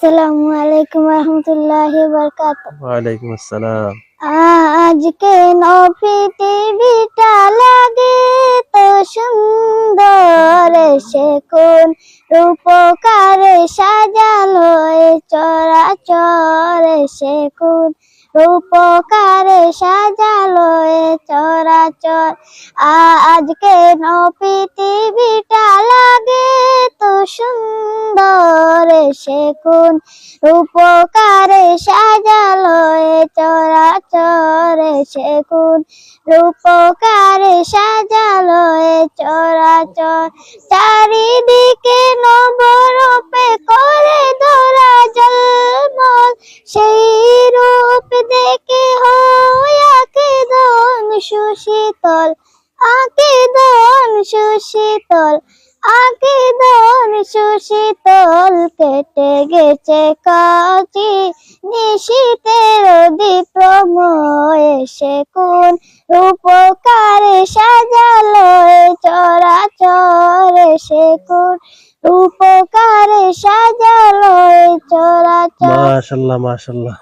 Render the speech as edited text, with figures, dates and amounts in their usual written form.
আসসালামু আলাইকুম রহমতুল্লাহি বারাকাতুহু। ওয়ালাইকুম আসসালাম। আজকে পৃথিবীটা লাগে তো সুন্দর, সে কোন রূপকারে সাজালো এ চরাচর, সে কোন রূপকারে সাজালো এ চরাচর। আজকে পৃথিবীটা লাগে তো সুন্দর, সে কোন রূপকারে সাজালো এ চরাচর, সে কোন রূপকারে সাজালো এ চরাচর। চারিদিকে নবরূপে করে ধরা ঝলমল, সেই রূপ দেখে হয় আকিদন সুশীতল, আকিদন সুশীতল, আকিদন সুশীতল। কেটে গেছে কাছি নিশীথের দ্বীপ্রময়, সে কোন রূপকারে সাজালো এ চরাচর, সে কোন রূপকারে সাজালো এ চরাচর। মাশাআল্লাহ মাশাআল্লাহ।